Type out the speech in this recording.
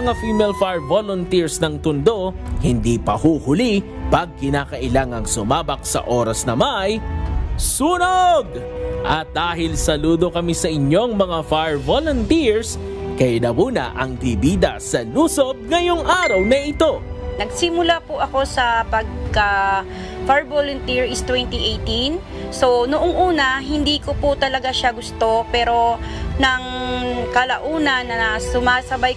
mga female fire volunteers ng Tondo, hindi pa huhuli pag kinakailangang sumabak sa oras na may sunog! At dahil saludo kami sa inyong mga fire volunteers, kayo na muna ang bibida sa lusob ngayong araw na ito. Nagsimula po ako sa pagka-fire volunteer is 2018. So, noong una, hindi ko po talaga siya gusto. Pero, nang kalaunan na sumasabay